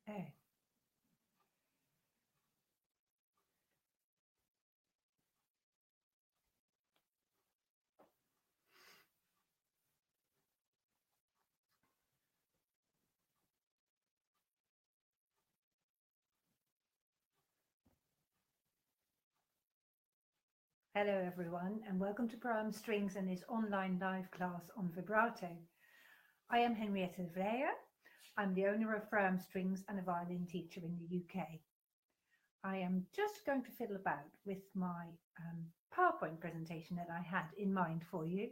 Oh. Hello everyone and welcome to Prime Strings and his online live class on vibrato. I am Henriette. I'm the owner of Prime Strings and a violin teacher in the UK. I am just going to fiddle about with my PowerPoint presentation that I had in mind for you.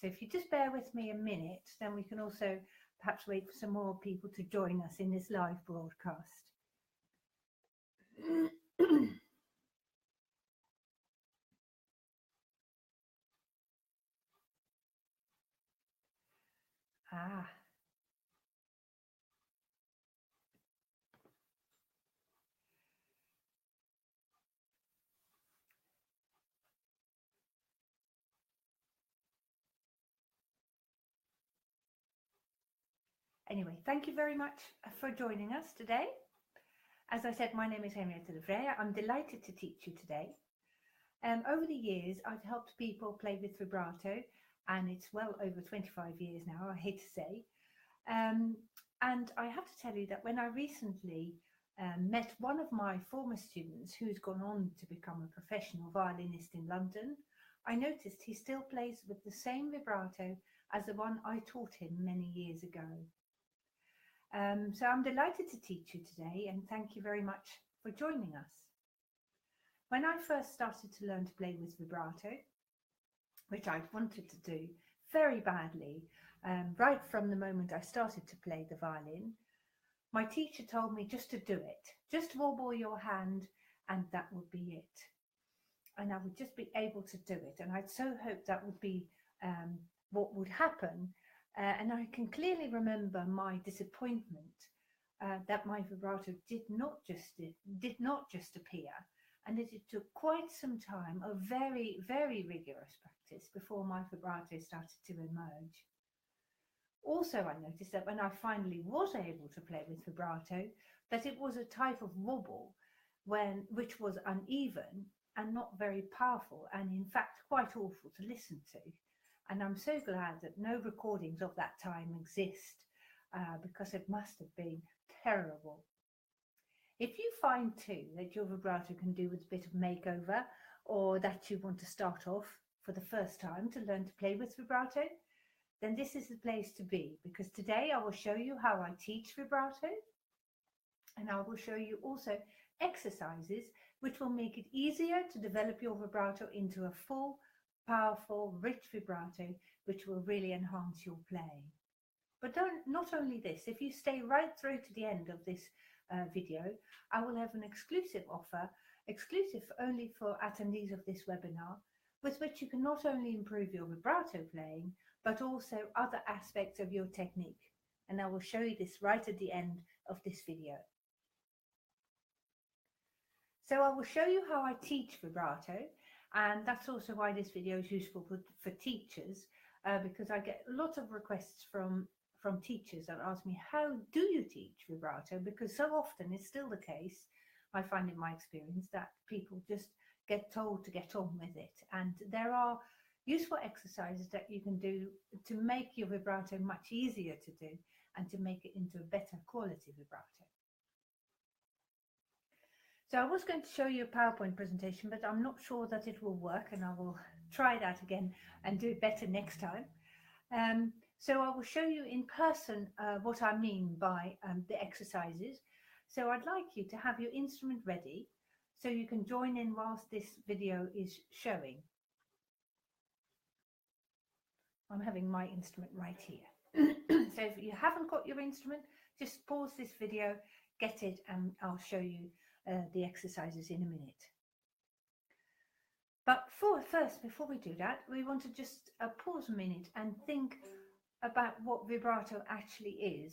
So if you just bear with me a minute, then we can also perhaps wait for some more people to join us in this live broadcast. Anyway, thank you very much for joining us today. As I said, my name is Henriette. I'm delighted to teach you today. Over the years, I've helped people play with vibrato, and it's well over 25 years now, I hate to say. And I have to tell you that when I recently met one of my former students who's gone on to become a professional violinist in London, I noticed he still plays with the same vibrato as the one I taught him many years ago. So I'm delighted to teach you today, and thank you very much for joining us. When I first started to learn to play with vibrato, which I wanted to do very badly, right from the moment I started to play the violin, my teacher told me just to do it. Just wobble your hand and that would be it. And I would just be able to do it. And I'd so hoped that would be what would happen. And I can clearly remember my disappointment that my vibrato did not just appear, and that it took quite some time of very, very rigorous practice before my vibrato started to emerge. Also, I noticed that when I finally was able to play with vibrato, that it was a type of wobble which was uneven and not very powerful, and in fact quite awful to listen to. And I'm so glad that no recordings of that time exist, because it must have been terrible. If you find too that your vibrato can do with a bit of makeover, or that you want to start off for the first time to learn to play with vibrato, then this is the place to be, because today I will show you how I teach vibrato, and I will show you also exercises which will make it easier to develop your vibrato into a full, powerful, rich vibrato, which will really enhance your playing. But not only this, if you stay right through to the end of this video, I will have an exclusive offer, exclusive only for attendees of this webinar, with which you can not only improve your vibrato playing, but also other aspects of your technique. And I will show you this right at the end of this video. So I will show you how I teach vibrato, and that's also why this video is useful for teachers, because I get a lot of requests from teachers that ask me, how do you teach vibrato? Because so often it's still the case, I find in my experience, that people just get told to get on with it. And there are useful exercises that you can do to make your vibrato much easier to do and to make it into a better quality vibrato. So I was going to show you a PowerPoint presentation, but I'm not sure that it will work, and I will try that again and do it better next time. So I will show you in person what I mean by the exercises. So I'd like you to have your instrument ready so you can join in whilst this video is showing. I'm having my instrument right here. So if you haven't got your instrument, just pause this video, get it, and I'll show you the exercises in a minute. But first, before we do that, we want to just pause a minute and think about what vibrato actually is.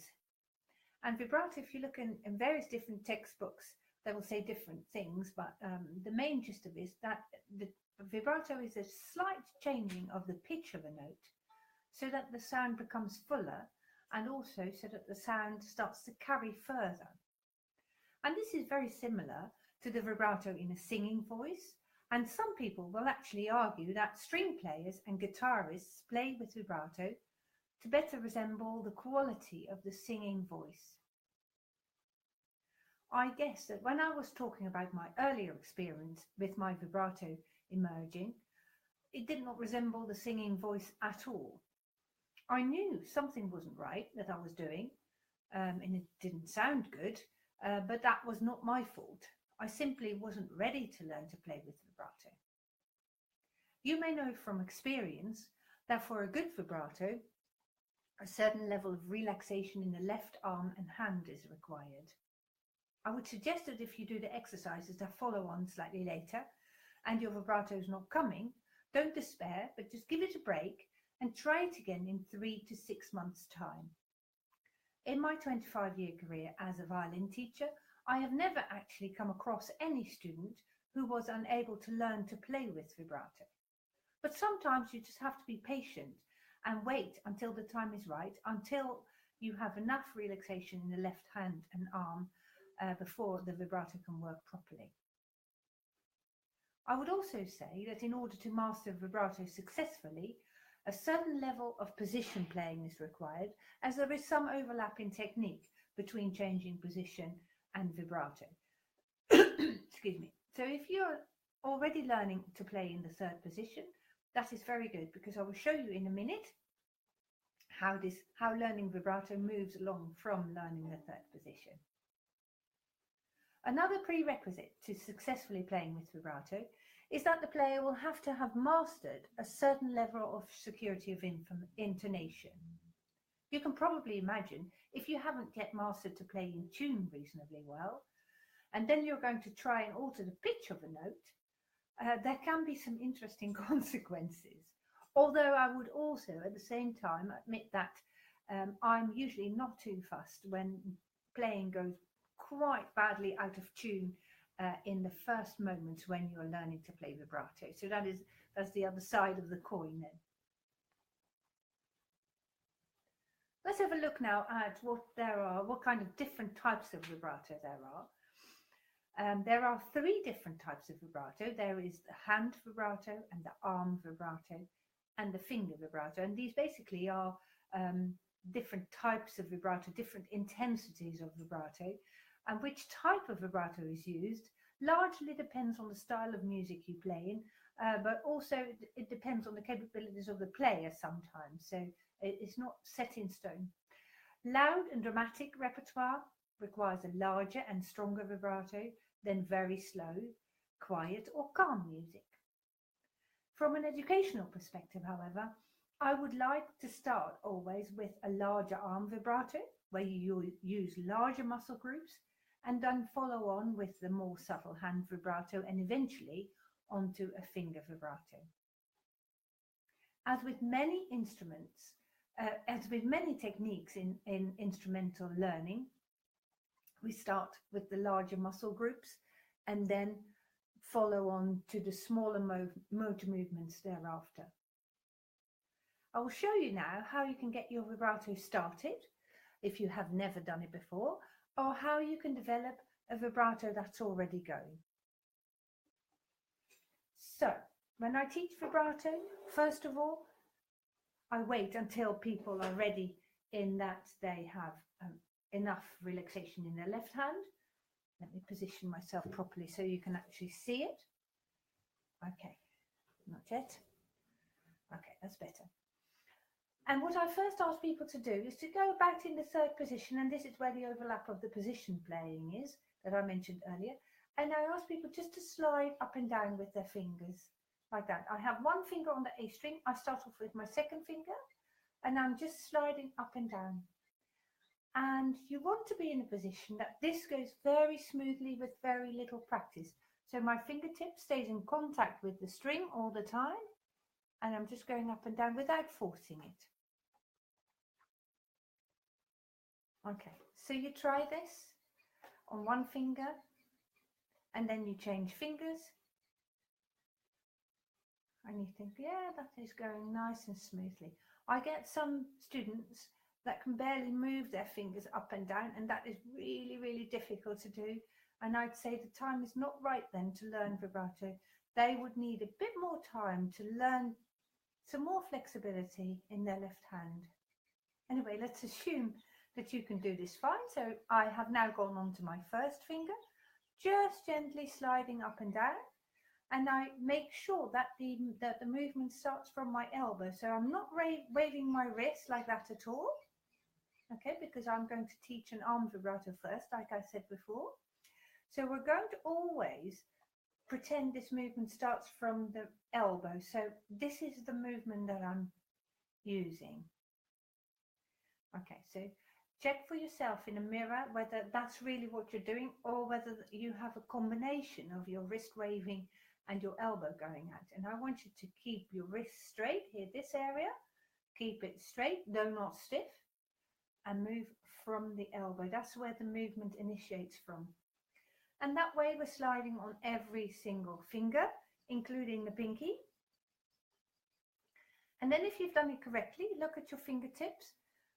And vibrato, if you look in various different textbooks, they will say different things, but the main gist of it is that the vibrato is a slight changing of the pitch of a note so that the sound becomes fuller, and also so that the sound starts to carry further. And this is very similar to the vibrato in a singing voice. And some people will actually argue that string players and guitarists play with vibrato to better resemble the quality of the singing voice. I guess that when I was talking about my earlier experience with my vibrato emerging, it did not resemble the singing voice at all. I knew something wasn't right that I was doing, and it didn't sound good, but that was not my fault. I simply wasn't ready to learn to play with vibrato. You may know from experience that for a good vibrato, a certain level of relaxation in the left arm and hand is required. I would suggest that if you do the exercises that follow on slightly later and your vibrato is not coming, don't despair, but just give it a break and try it again in 3 to 6 months' time. In my 25-year career as a violin teacher, I have never actually come across any student who was unable to learn to play with vibrato. But sometimes you just have to be patient and wait until the time is right, until you have enough relaxation in the left hand and arm before the vibrato can work properly. I would also say that in order to master vibrato successfully, a certain level of position playing is required, as there is some overlap in technique between changing position and vibrato. Excuse me. So if you're already learning to play in the third position, that is very good, because I will show you in a minute how learning vibrato moves along from learning the third position. Another prerequisite to successfully playing with vibrato is that the player will have to have mastered a certain level of security of intonation. You can probably imagine if you haven't yet mastered to play in tune reasonably well, and then you're going to try and alter the pitch of a note, there can be some interesting consequences. Although I would also at the same time admit that I'm usually not too fussed when playing goes quite badly out of tune in the first moments when you're learning to play vibrato. So that's the other side of the coin then. Let's have a look now at what kind of different types of vibrato there are. There are 3 different types of vibrato. There is the hand vibrato and the arm vibrato and the finger vibrato. And these basically are different types of vibrato, different intensities of vibrato. And which type of vibrato is used largely depends on the style of music you play in, but also it depends on the capabilities of the player sometimes. So it's not set in stone. Loud and dramatic repertoire requires a larger and stronger vibrato than very slow, quiet or calm music. From an educational perspective, however, I would like to start always with a larger arm vibrato, where you use larger muscle groups, and then follow on with the more subtle hand vibrato and eventually onto a finger vibrato. As with many instruments, as with many techniques in instrumental learning, we start with the larger muscle groups and then follow on to the smaller motor movements thereafter. I will show you now how you can get your vibrato started if you have never done it before, or how you can develop a vibrato that's already going. So, when I teach vibrato, first of all, I wait until people are ready in that they have enough relaxation in their left hand. Let me position myself properly so you can actually see it. Okay, not yet. Okay, that's better. And what I first ask people to do is to go back in the third position, and this is where the overlap of the position playing is that I mentioned earlier. And I ask people just to slide up and down with their fingers like that. I have one finger on the A string. I start off with my second finger and I'm just sliding up and down. And you want to be in a position that this goes very smoothly with very little practice. So my fingertip stays in contact with the string all the time, and I'm just going up and down without forcing it. Okay, so you try this on one finger and then you change fingers and you think, yeah, that is going nice and smoothly. I get some students that can barely move their fingers up and down, and that is really, really difficult to do. And I'd say the time is not right then to learn vibrato. They would need a bit more time to learn some more flexibility in their left hand. Anyway, let's assume that you can do this fine. So I have now gone on to my first finger, just gently sliding up and down. And I make sure that the movement starts from my elbow. So I'm not waving my wrist like that at all. Okay, because I'm going to teach an arm vibrato first, like I said before. So we're going to always pretend this movement starts from the elbow. So this is the movement that I'm using. Okay, so check for yourself in a mirror whether that's really what you're doing, or whether you have a combination of your wrist waving and your elbow going out. And I want you to keep your wrist straight here, this area. Keep it straight, though not stiff, and move from the elbow. That's where the movement initiates from. And that way we're sliding on every single finger, including the pinky. And then if you've done it correctly, look at your fingertips.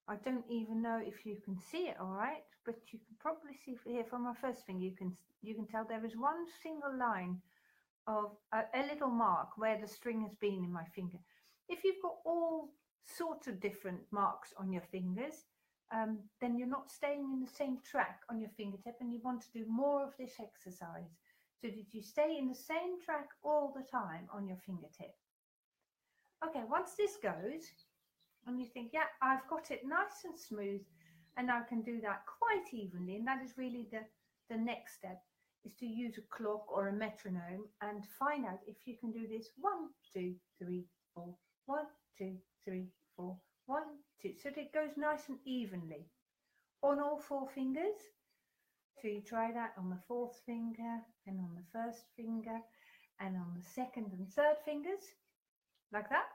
I don't even know if you can see it all right, but you can probably see here from my first finger, you can tell there is one single line of a little mark where the string has been in my finger. If you've got all sorts of different marks on your fingers, then you're not staying in the same track on your fingertip, and you want to do more of this exercise so that you stay in the same track all the time on your fingertip. Okay, once this goes, and you think, yeah, I've got it nice and smooth, and I can do that quite evenly, and that is really the next step, is to use a clock or a metronome and find out if you can do this 1, 2, 3, 4, 1, 2, 3, 4, 1, 2, so that it goes nice and evenly on all 4 fingers. So you try that on the 4th finger, and on the 1st finger, and on the 2nd and 3rd fingers, like that.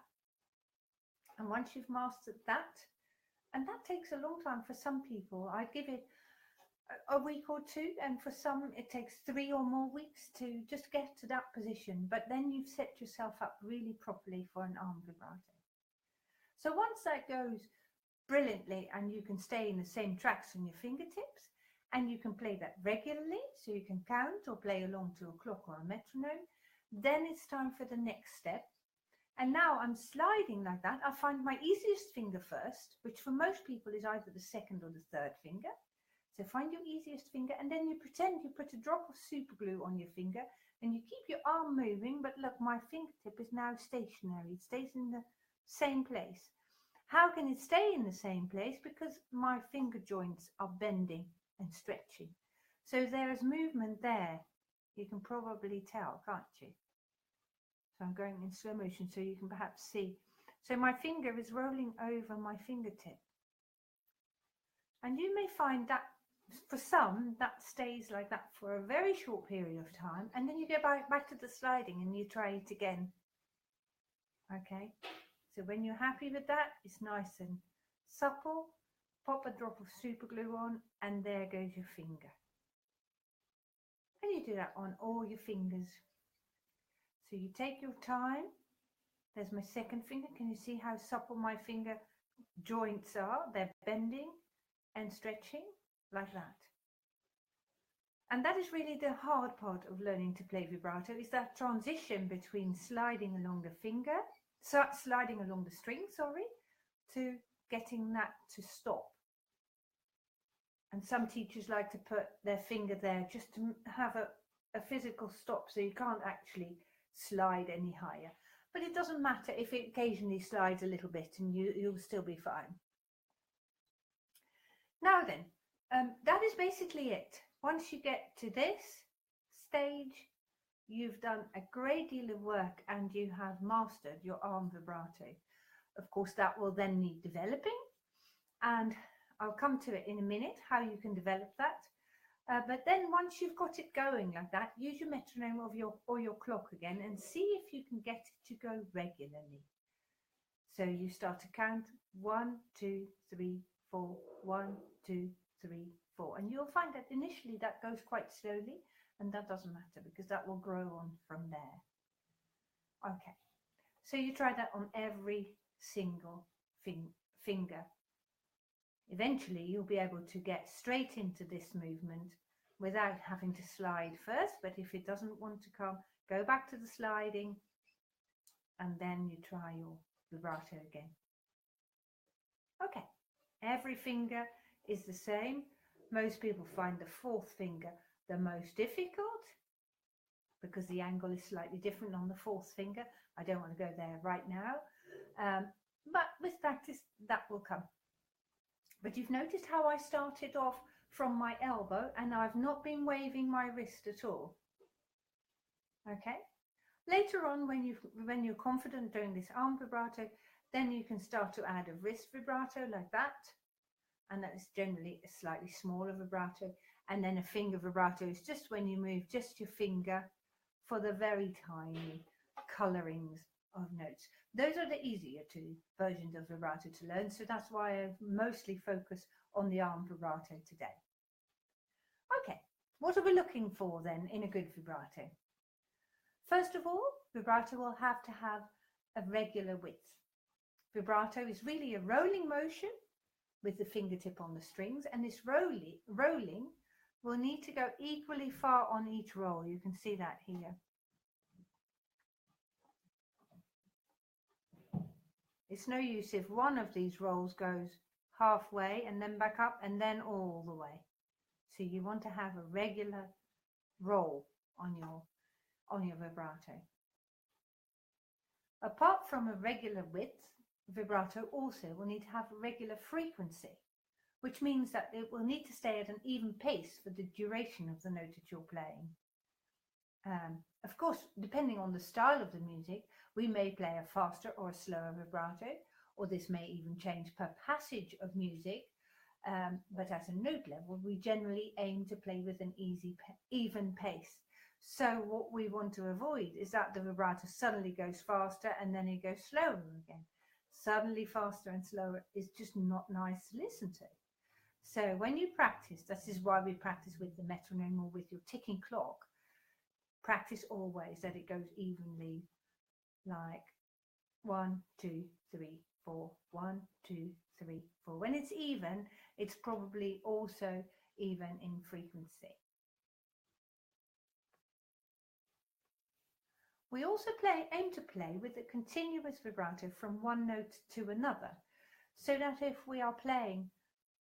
And once you've mastered that, and that takes a long time for some people, I give it a week or 2, and for some it takes 3 or more weeks to just get to that position, but then you've set yourself up really properly for an arm vibrato. So once that goes brilliantly and you can stay in the same tracks on your fingertips, and you can play that regularly, so you can count or play along to a clock or a metronome, then it's time for the next step. And now I'm sliding like that. I find my easiest finger first, which for most people is either the 2nd or the 3rd finger. So find your easiest finger, and then you pretend you put a drop of super glue on your finger, and you keep your arm moving, but look, my fingertip is now stationary. It stays in the same place. How can it stay in the same place? Because my finger joints are bending and stretching. So there is movement there. You can probably tell, can't you? So I'm going in slow motion so you can perhaps see. So my finger is rolling over my fingertip. And you may find that for some, that stays like that for a very short period of time. And then you go back to the sliding and you try it again. Okay. So when you're happy with that, it's nice and supple. Pop a drop of super glue on, and there goes your finger. And you do that on all your fingers. So you take your time. There's my 2nd finger. Can you see how supple my finger joints are? They're bending and stretching like that. And that is really the hard part of learning to play vibrato, is that transition between sliding along the finger, sliding along the string, to getting that to stop. And some teachers like to put their finger there just to have a physical stop, so you can't actually slide any higher. But it doesn't matter if it occasionally slides a little bit, and you'll still be fine. Now then, that is basically it. Once you get to this stage, you've done a great deal of work and you have mastered your arm vibrato. Of course, that will then need developing, and I'll come to it in a minute, how you can develop that. But then once you've got it going like that, use your metronome or your clock again and see if you can get it to go regularly. So you start to count 1, 2, 3, 4, 1, 2, 3, 4. And you'll find that initially that goes quite slowly, and that doesn't matter because that will grow on from there. Okay, so you try that on every single finger. Eventually you'll be able to get straight into this movement without having to slide first, but if it doesn't want to come, go back to the sliding and then you try your vibrato again. Okay, every finger is the same. Most people find the fourth finger the most difficult because the angle is slightly different on the fourth finger. I don't want to go there right now, but with practice that will come. But you've noticed how I started off from my elbow and I've not been waving my wrist at all. Okay, later on when you're confident doing this arm vibrato, then you can start to add a wrist vibrato like that, and that is generally a slightly smaller vibrato. And then a finger vibrato is just when you move just your finger for the very tiny colorings of notes. Those are the easier two versions of vibrato to learn, so that's why I mostly focus on the arm vibrato today. Okay, what are we looking for then in a good vibrato? First of all, vibrato will have to have a regular width. Vibrato is really a rolling motion with the fingertip on the strings, and this rolling will need to go equally far on each roll. You can see that here. It's no use if one of these rolls goes halfway and then back up and then all the way. So you want to have a regular roll on your vibrato. Apart from a regular width, vibrato also will need to have a regular frequency, which means that it will need to stay at an even pace for the duration of the note that you're playing. Of course, depending on the style of the music, we may play a faster or a slower vibrato, or this may even change per passage of music, but at a note level, we generally aim to play with an even pace. So what we want to avoid is that the vibrato suddenly goes faster and then it goes slower again. Suddenly faster and slower is just not nice to listen to. So when you practice, this is why we practice with the metronome or with your ticking clock, practice always that it goes evenly, like 1, 2, 3, 4, 1, 2, 3, 4. When it's even, it's probably also even in frequency. We also aim to play with a continuous vibrato from one note to another, so that if we are playing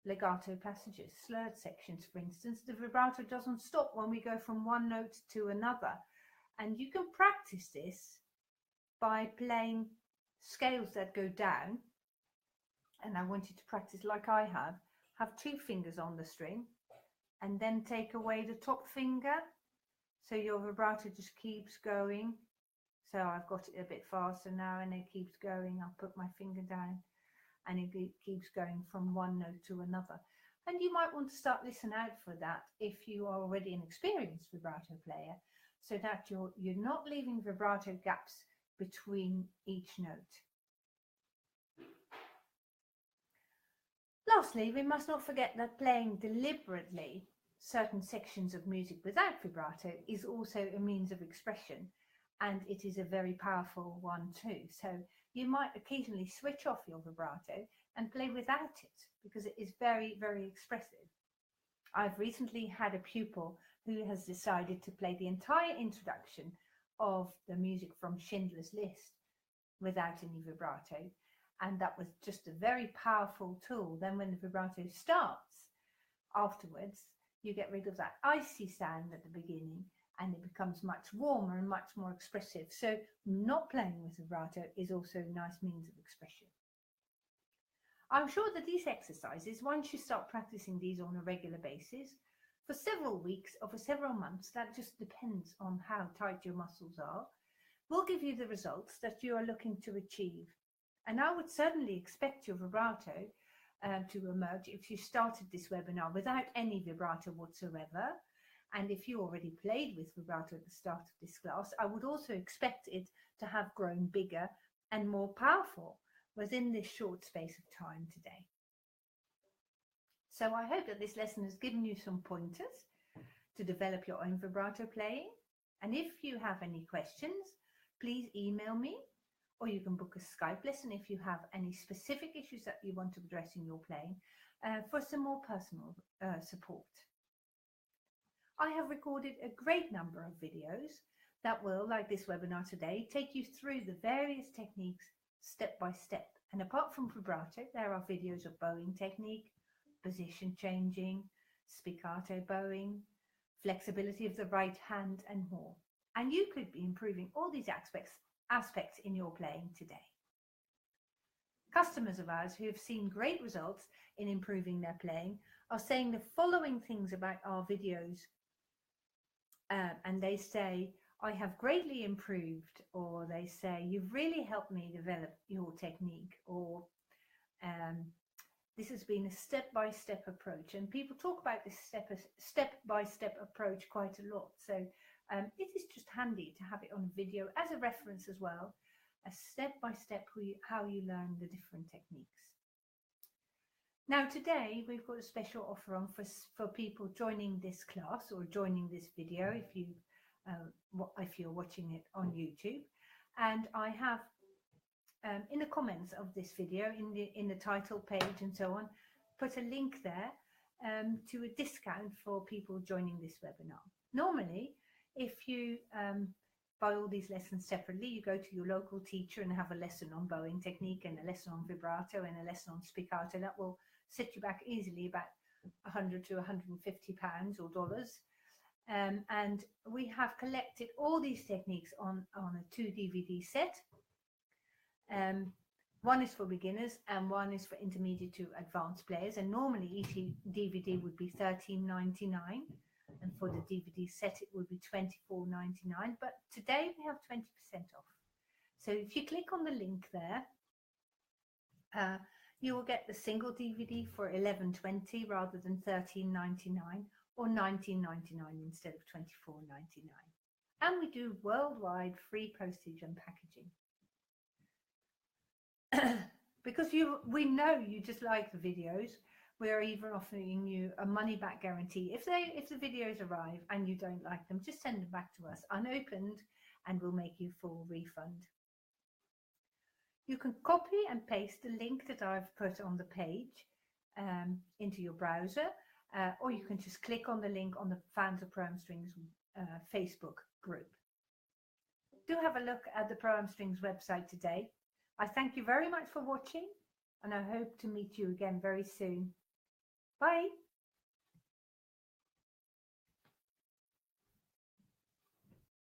legato passages, slurred sections for instance, the vibrato doesn't stop when we go from one note to another. And you can practice this by playing scales that go down, and I want you to practice like I have 2 fingers on the string and then take away the top finger, so your vibrato just keeps going. So I've got it a bit faster now and it keeps going. I'll put my finger down and it keeps going from one note to another. And you might want to start listening out for that if you are already an experienced vibrato player, so that you're not leaving vibrato gaps between each note. Lastly, we must not forget that playing deliberately certain sections of music without vibrato is also a means of expression, and it is a very powerful one too. So you might occasionally switch off your vibrato and play without it, because it is very, very expressive. I've recently had a pupil who has decided to play the entire introduction of the music from Schindler's List without any vibrato, and that was just a very powerful tool. Then when the vibrato starts, afterwards, you get rid of that icy sound at the beginning, and it becomes much warmer and much more expressive. So not playing with vibrato is also a nice means of expression. I'm sure that these exercises, once you start practicing these on a regular basis, for several weeks or for several months, that just depends on how tight your muscles are, will give you the results that you are looking to achieve. And I would certainly expect your vibrato to emerge if you started this webinar without any vibrato whatsoever. And if you already played with vibrato at the start of this class, I would also expect it to have grown bigger and more powerful within this short space of time today. So I hope that this lesson has given you some pointers to develop your own vibrato playing. And if you have any questions, please email me, or you can book a Skype lesson if you have any specific issues that you want to address in your playing. for some more personal support. I have recorded a great number of videos that will, like this webinar today, take you through the various techniques step by step. And apart from vibrato, there are videos of bowing technique, position changing, spiccato bowing, flexibility of the right hand, and more. And you could be improving all these aspects in your playing today. Customers of ours who have seen great results in improving their playing are saying the following things about our videos. And they say, I have greatly improved, or they say, you've really helped me develop your technique, or this has been a step-by-step approach. And people talk about this step-by-step approach quite a lot. So it is just handy to have it on video as a reference as well, a step-by-step how you learn the different techniques. Now today we've got a special offer on for people joining this class or joining this video if you're watching it on YouTube. And I have in the comments of this video, in the title page and so on, put a link there to a discount for people joining this webinar. Normally, if you buy all these lessons separately, you go to your local teacher and have a lesson on bowing technique and a lesson on vibrato and a lesson on spiccato. That will set you back easily about £100 to £150 or dollars. And we have collected all these techniques on a 2 DVD set. One is for beginners and one is for intermediate to advanced players. And normally each DVD would be $13.99. And for the DVD set, it would be $24.99. But today we have 20% off. So if you click on the link there, you will get the single DVD for $11.20 rather than $13.99, or $19.99 instead of $24.99. And we do worldwide free postage and packaging. Because we know you just like the videos, we're even offering you a money-back guarantee. If the videos arrive and you don't like them, just send them back to us unopened and we'll make you full refund. You can copy and paste the link that I've put on the page into your browser, or you can just click on the link on the Fans of Pro Am Strings Facebook group. Do have a look at the Pro Am Strings website today. I thank you very much for watching, and I hope to meet you again very soon. Bye.